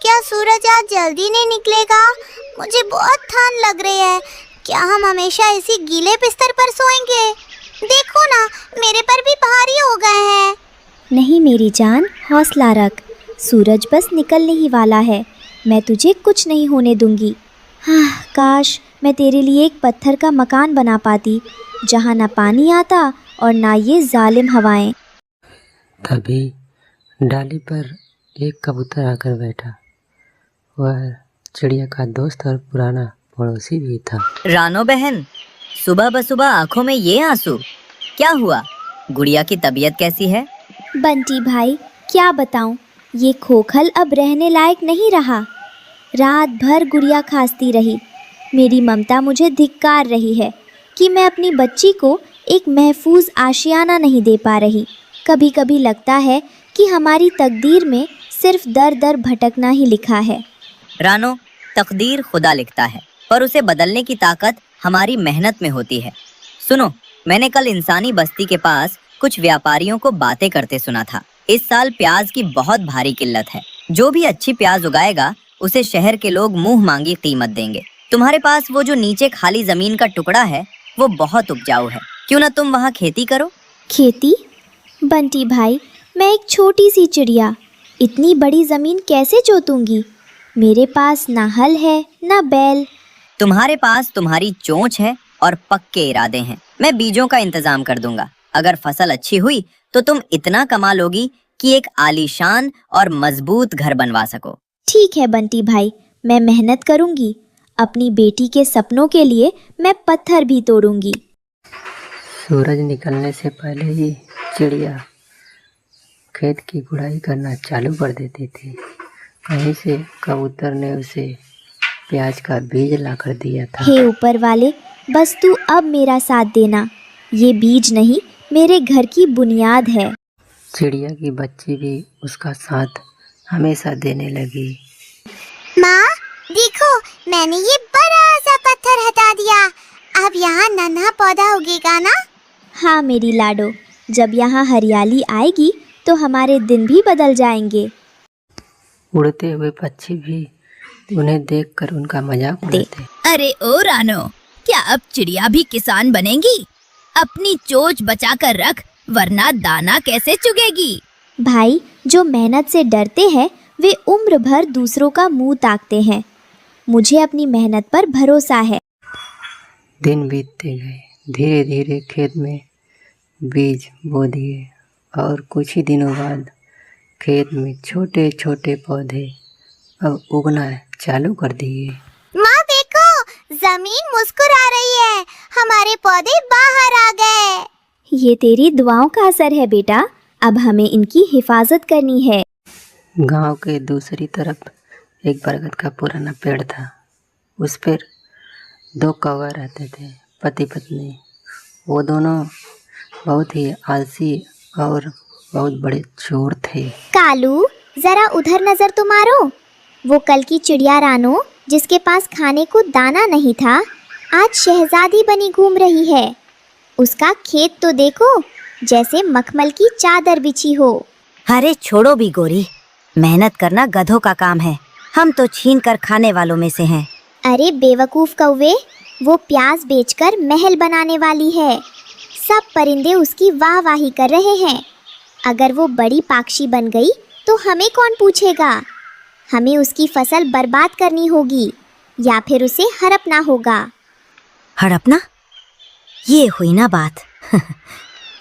क्या सूरज आज जल्दी नहीं निकलेगा? मुझे बहुत ठंड लग रही है। क्या हम हमेशा इसी गीले बिस्तर पर सोएंगे? देखो ना, मेरे पर भी भारी हो गए हैं। नहीं मेरी जान, हौसला रख। सूरज बस निकलने ही वाला है। मैं तुझे कुछ नहीं होने दूंगी। हाँ, काश मैं तेरे लिए एक पत्थर का मकान बना पाती, जहाँ ना पानी आता और ना ये जालिम हवाएं। तभी डाली पर एक कबूतर आकर बैठा। वह चिड़िया का दोस्त और पुराना पड़ोसी भी था। रानो बहन, सुबह बसुबह आंखों में ये आंसू, क्या हुआ? गुड़िया की तबीयत कैसी है? बंटी भाई, क्या बताऊं, ये खोखल अब रहने लायक नहीं रहा। रात भर गुड़िया खांसती रही। मेरी ममता मुझे धिक्कार रही है कि मैं अपनी बच्ची को एक महफूज आशियाना नहीं दे पा रही। कभी कभी लगता है कि हमारी तकदीर में सिर्फ दर दर भटकना ही लिखा है। रानो, तकदीर खुदा लिखता है, पर उसे बदलने की ताकत हमारी मेहनत में होती है। सुनो, मैंने कल इंसानी बस्ती के पास कुछ व्यापारियों को बातें करते सुना था। इस साल प्याज की बहुत भारी किल्लत है। जो भी अच्छी प्याज उगाएगा उसे शहर के लोग मुंह मांगी कीमत देंगे। तुम्हारे पास वो जो नीचे खाली जमीन का टुकड़ा है वो बहुत उपजाऊ है, क्यों ना तुम वहाँ खेती करो? खेती? बंटी भाई, मैं एक छोटी सी चिड़िया इतनी बड़ी जमीन कैसे जोतूंगी? मेरे पास ना हल है ना बैल। तुम्हारे पास तुम्हारी चोंच है और पक्के इरादे हैं। मैं बीजों का इंतजाम कर दूंगा। अगर फसल अच्छी हुई तो तुम इतना कमा लोगी कि एक आलीशान और मजबूत घर बनवा सको। ठीक है बंटी भाई, मैं मेहनत करूंगी। अपनी बेटी के सपनों के लिए मैं पत्थर भी तोड़ूंगी। सूरज निकलने से पहले ही चिड़िया खेत की गुड़ाई करना चालू कर देती थी। कहीं से कबूतर ने उसे प्याज का बीज लाकर दिया था। हे ऊपर वाले, बस तू अब मेरा साथ देना। ये बीज नहीं, मेरे घर की बुनियाद है। चिड़िया की बच्ची भी उसका साथ हमेशा देने लगी। माँ, देखो, मैंने ये बड़ा सा पत्थर हटा दिया। अब यहाँ नन्हा पौधा उगेगा ना? हाँ मेरी लाडो, जब यहाँ हरियाली आएगी तो हमारे दिन भी बदल जाएंगे। उड़ते हुए पक्षी भी उन्हें देखकर उनका मजाक उड़ाते। अरे ओ रानो, क्या अब चिड़िया भी किसान बनेगी? अपनी चोंच बचा कर रख, वरना दाना कैसे चुगेगी? भाई, जो मेहनत से डरते हैं वे उम्र भर दूसरों का मुंह ताकते हैं। मुझे अपनी मेहनत पर भरोसा है। दिन बीतते गए। धीरे धीरे खेत में बीज बो दिए और कुछ ही दिनों बाद खेत में छोटे छोटे पौधे अब उगना चालू कर दिए। माँ देखो, जमीन मुस्कुरा रही है। हमारे पौधे बाहर आ गए। ये तेरी दुआओं का असर है बेटा। अब हमें इनकी हिफाजत करनी है। गांव के दूसरी तरफ एक बरगद का पुराना पेड़ था। उस पर 2 कौवा रहते थे, पति पत्नी। वो दोनों बहुत ही आलसी और बहुत बड़े चोर थे। कालू, जरा उधर नजर तो मारो। वो कल की चिड़िया रानो, जिसके पास खाने को दाना नहीं था, आज शहजादी बनी घूम रही है। उसका खेत तो देखो, जैसे मखमल की चादर बिछी हो। अरे छोड़ो भी गोरी, मेहनत करना गधों का काम है। हम तो छीन कर खाने वालों में से हैं। अरे बेवकूफ कौवे, वो प्याज बेचकर महल बनाने वाली है। सब परिंदे उसकी वाहवाही कर रहे हैं। अगर वो बड़ी पाक्षी बन गई तो हमें कौन पूछेगा? हमें उसकी फसल बर्बाद करनी होगी या फिर उसे हड़पना होगा। हड़पना? ये हुई ना बात।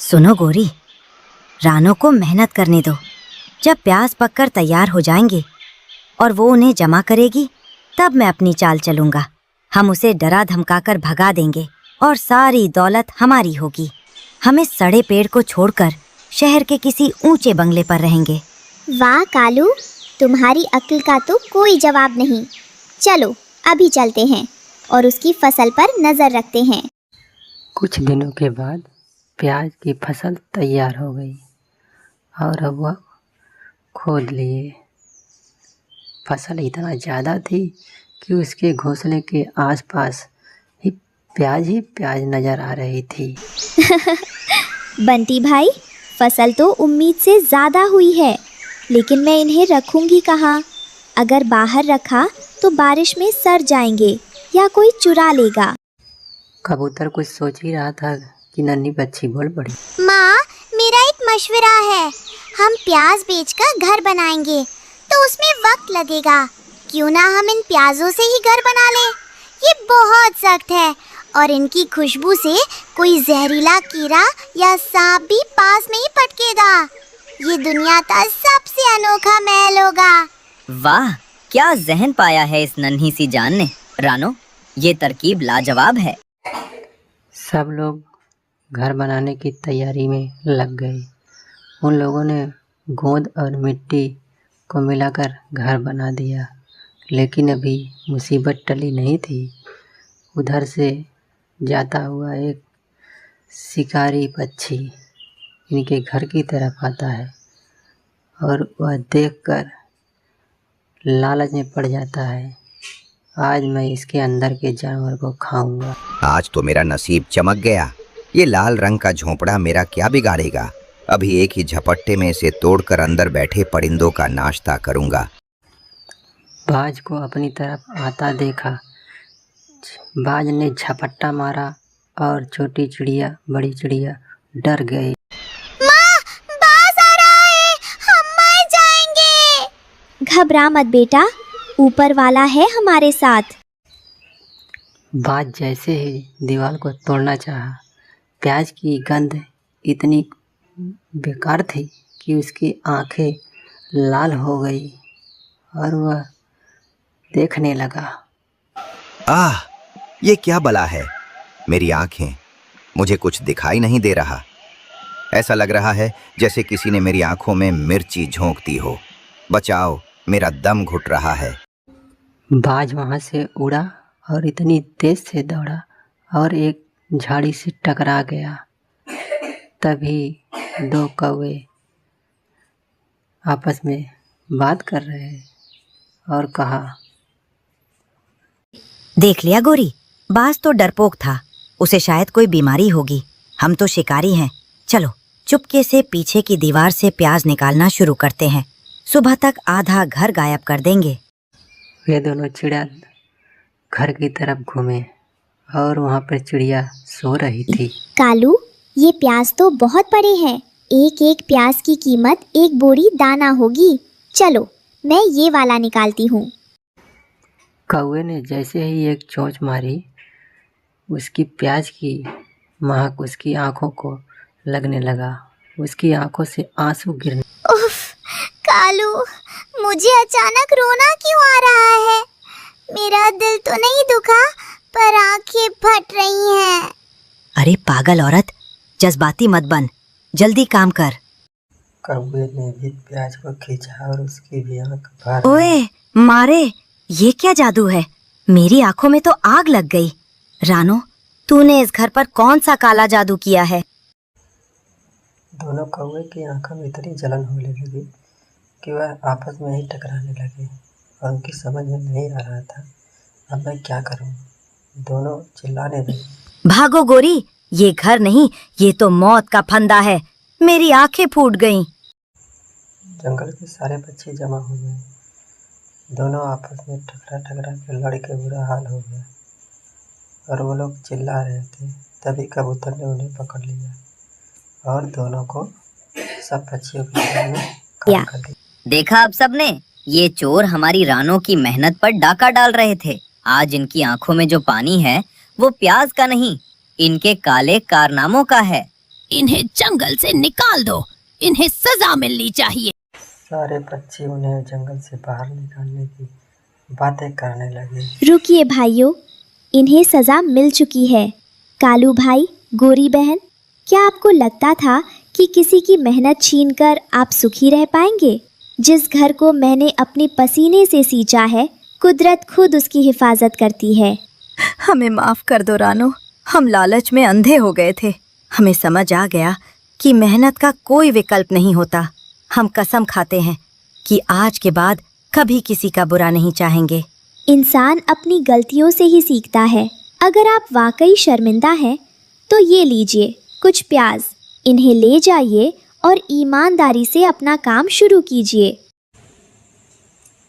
सुनो गोरी, रानो को मेहनत करने दो। जब प्याज पककर तैयार हो जाएंगे और वो उन्हें जमा करेगी, तब मैं अपनी चाल चलूंगा। हम उसे डरा धमकाकर भगा देंगे और सारी दौलत हमारी होगी। हम इस सड़े पेड़ को छोड़कर शहर के किसी ऊंचे बंगले पर रहेंगे। वाह कालू, तुम्हारी अक्ल का तो कोई जवाब नहीं। चलो अभी चलते हैं और उसकी फसल पर नजर रखते हैं। कुछ दिनों के बाद प्याज की फसल तैयार हो गई और अब वह खोद लिए। फसल इतना ज़्यादा थी कि उसके घोंसले के आसपास ही प्याज नजर आ रही थी। बंटी भाई, फसल तो उम्मीद से ज़्यादा हुई है, लेकिन मैं इन्हें रखूंगी कहाँ? अगर बाहर रखा तो बारिश में सड़ जाएंगे या कोई चुरा लेगा। कबूतर कुछ सोच ही रहा था कि नन्ही बच्ची बोल पड़ी। माँ, मेरा एक मशवरा है। हम प्याज बेचकर घर बनाएंगे तो उसमें वक्त लगेगा। क्यों ना हम इन प्याजों से ही घर बना लें? ये बहुत सख्त है और इनकी खुशबू से कोई जहरीला कीड़ा या सांप भी पास नहीं पटकेगा। ये दुनिया का सबसे अनोखा महल होगा। वाह, क्या जहन पाया है इस नन्ही सी जान ने। रानो, ये तरकीब लाजवाब है। सब लोग घर बनाने की तैयारी में लग गए। उन लोगों ने गोंद और मिट्टी को मिलाकर घर बना दिया, लेकिन अभी मुसीबत टली नहीं थी। उधर से जाता हुआ एक शिकारी पक्षी इनके घर की तरफ आता है और वह देखकर लालच में पड़ जाता है। आज मैं इसके अंदर के जानवर को खाऊंगा। आज तो मेरा नसीब चमक गया। ये लाल रंग का झोंपड़ा मेरा क्या बिगाड़ेगा। अभी एक ही झपट्टे में इसे तोड़कर अंदर बैठे परिंदों का नाश्ता करूंगा। बाज को अपनी तरफ आता देखा। बाज ने झपट्टा मारा और छोटी चिड़िया बड़ी चिड़िया डर गए। माँ, बाज आ रहा है, हम मर जाएंगे। घबरा मत बेटा, ऊपर वाला है हमारे साथ। बाज जैसे ही दीवार को तोड़ना चाहा, प्याज की गंध इतनी बेकार थी कि उसकी आंखें लाल हो गई और वह देखने लगा। आह, ये क्या बला है। मेरी आंखें, मुझे कुछ दिखाई नहीं दे रहा। ऐसा लग रहा है जैसे किसी ने मेरी आंखों में मिर्ची झोंक दी हो। बचाओ, मेरा दम घुट रहा है। बाज वहाँ से उड़ा और इतनी तेज से दौड़ा और एक झाड़ी से टकरा गया। तभी दो कौवे आपस में बात कर रहे और कहा, देख लिया गोरी, बाज तो डरपोक था। उसे शायद कोई बीमारी होगी। हम तो शिकारी हैं। चलो चुपके से पीछे की दीवार से प्याज निकालना शुरू करते हैं। सुबह तक आधा घर गायब कर देंगे। वे दोनों चिड़िया घर की तरफ घूमे और वहाँ पर चिड़िया सो रही थी। कालू, ये प्याज तो बहुत बड़े हैं। एक एक प्याज की कीमत एक बोरी दाना होगी। चलो, मैं ये वाला निकालती हूँ। कौवे ने जैसे ही एक चोंच मारी, उसकी प्याज की महक उसकी आंखों को लगने लगा। उसकी आंखों से आंसू गिरने। उफ, कालू, मुझे अचानक रोना क्यों आ रहा है? मेरा दिल तो नहीं दुखा, पर आंखें फट रही हैं। अरे पागल औरत, जज्बाती मत बन, जल्दी काम कर। कौवे ने भी प्याज को खींचा और उसकी भी आंख भर। ओए मारे, ये क्या जादू है? मेरी आंखों में तो आग लग गई। रानो, तूने इस घर पर कौन सा काला जादू किया है? दोनों कौवे की आंखों में इतनी जलन होने लगी कि वह आपस में ही टकराने लगे और उनकी समझ में नहीं आ रहा था अब मैं क्या करूं। दोनों चिल्लाने लगे। भागो गोरी, ये घर नहीं, ये तो मौत का फंदा है। मेरी आंखें फूट गईं। जंगल के सारे बच्चे जमा हो गए। दोनों आपस में टकरा टकरा के लड़ के बुरा हाल हो गया और वो लोग चिल्ला रहे थे। तभी कबूतर ने उन्हें पकड़ लिया और दोनों को सब पक्षियों के सामने खड़ा कर दिया। देखा अब सबने, ये चोर हमारी रानों की मेहनत पर डाका डाल रहे थे। आज इनकी आंखों में जो पानी है वो प्याज का नहीं, इनके काले कारनामों का है। इन्हें जंगल से निकाल दो, इन्हें सजा मिलनी चाहिए। सारे पक्षी उन्हें जंगल से बाहर निकालने की बातें करने लगे। रुकिए भाइयों, इन्हें सजा मिल चुकी है। कालू भाई, गोरी बहन, क्या आपको लगता था कि किसी की मेहनत छीनकर आप सुखी रह पाएंगे? जिस घर को मैंने अपने पसीने से सींचा है, कुदरत खुद उसकी हिफाजत करती है। हमें माफ कर दो रानो, हम लालच में अंधे हो गए थे। हमें समझ आ गया कि मेहनत का कोई विकल्प नहीं होता। हम कसम खाते हैं कि आज के बाद कभी किसी का बुरा नहीं चाहेंगे। इंसान अपनी गलतियों से ही सीखता है। अगर आप वाकई शर्मिंदा हैं, तो ये लीजिए कुछ प्याज, इन्हें ले जाइए और ईमानदारी से अपना काम शुरू कीजिए।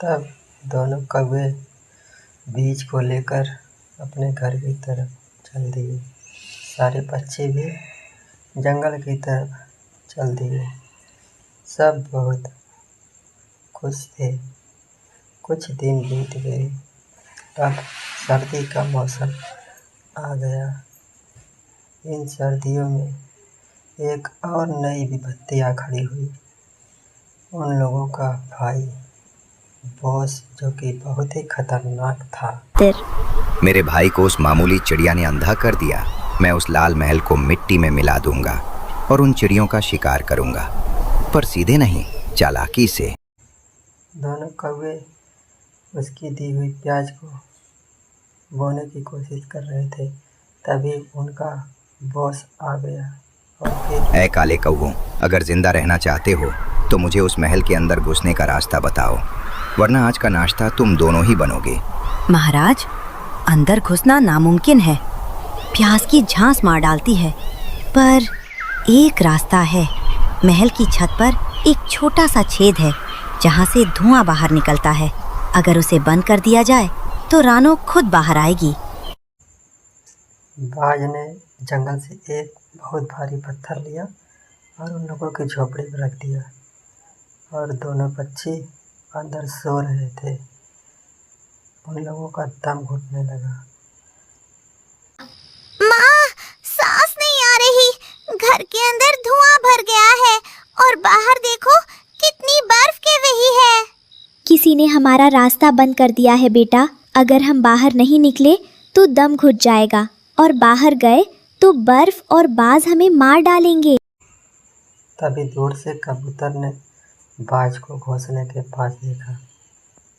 तब दोनों कौवे बीज को लेकर अपने घर की तरफ चल दिए। सारे पक्षी भी जंगल की तरफ चल दिए। सब बहुत खुश थे। कुछ दिन बीत गए। अब सर्दी का मौसम आ गया। इन सर्दियों में एक और नई विपत्ति आ खड़ी हुई। उन लोगों का भाई बॉस, जो कि बहुत ही खतरनाक था। मेरे भाई को उस मामूली चिड़िया ने अंधा कर दिया। मैं उस लाल महल को मिट्टी में मिला दूंगा और उन चिड़ियों का शिकार करूंगा, पर सीधे नहीं, चालाकी से। दोनों कौवे उसकी दी हुई प्याज को बोने की कोशिश कर रहे थे। तभी उनका बॉस आ गया और फिर ऐ काले कौवों, अगर जिंदा रहना चाहते हो तो मुझे उस महल के अंदर घुसने का रास्ता बताओ, वरना आज का नाश्ता तुम दोनों ही बनोगे। महाराज, अंदर घुसना नामुमकिन है। प्यास की झांस मार डालती है। पर एक रास्ता है। महल की छत पर एक छोटा सा छेद है जहां से धुआं बाहर निकलता है। अगर उसे बंद कर दिया जाए तो रानो खुद बाहर आएगी। बाज ने जंगल से एक बहुत भारी पत्थर लिया और उन लोगों की झोपड़ी में रख दिया, और दोनों पक्षी अंदर सो रहे थे। उन लोगों का दम घुटने लगा। माँ, सांस नहीं आ रही। घर के अंदर धुआं भर गया है और बाहर देखो कितनी बर्फ गिर रही है। किसी ने हमारा रास्ता बंद कर दिया है बेटा। अगर हम बाहर नहीं निकले तो दम घुट जाएगा, और बाहर गए तो बर्फ और बाज हमें मार डालेंगे। तभी दूर से कबूतर ने बाज को घोंसले के पास देखा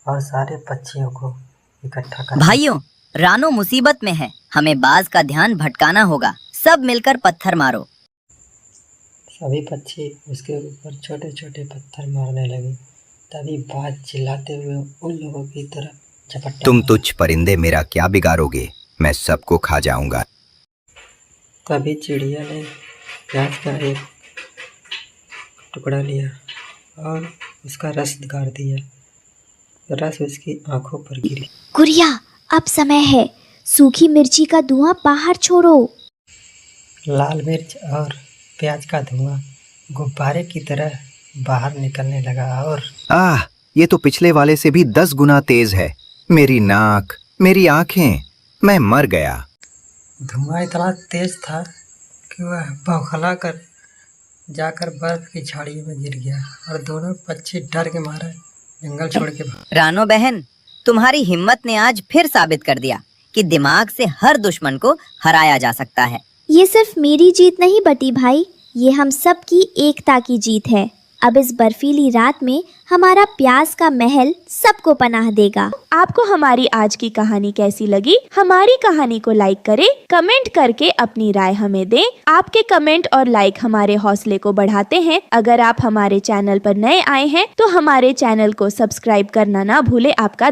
और सारे पक्षियों को इकट्ठा कर। भाइयों, रानो मुसीबत में है। हमें बाज का ध्यान भटकाना होगा। सब मिलकर पत्थर मारो। सभी पक्षी उसके ऊपर छोटे छोटे पत्थर मारने लगे। तभी बाज चिल्लाते हुए उन लोगों की तरफ झपट्टा। तुम तुच्छ परिंदे मेरा क्या बिगाड़ोगे, मैं सबको खा जाऊंगा। तभी चिड़िया ने प्याज का एक टुकड़ा लिया और उसका रस गार दिया। रस उसकी आंखों पर गिरी। गुड़िया, अब समय है। सूखी मिर्ची का धुआं बाहर छोड़ो। लाल मिर्च और प्याज का धुआं गुब्बारे की तरह बाहर निकलने लगा और ये तो पिछले वाले से भी 10 गुना तेज है। मेरी नाक, मेरी आंखें, मैं मर गया। धुआं इतना तेज था कि वह बौखला कर जाकर बर्फ की झाड़ियों में गिर गया, और दोनों पक्षी डर के मारे जंगल छोड़ के भाग। रानो बहन, तुम्हारी हिम्मत ने आज फिर साबित कर दिया कि दिमाग से हर दुश्मन को हराया जा सकता है। ये सिर्फ मेरी जीत नहीं बटी भाई, ये हम सब की एकता की जीत है। अब इस बर्फीली रात में हमारा प्यास का महल सबको पनाह देगा। आपको हमारी आज की कहानी कैसी लगी? हमारी कहानी को लाइक करें, कमेंट करके अपनी राय हमें दें। आपके कमेंट और लाइक हमारे हौसले को बढ़ाते हैं। अगर आप हमारे चैनल पर नए आए हैं तो हमारे चैनल को सब्सक्राइब करना ना भूले। आपका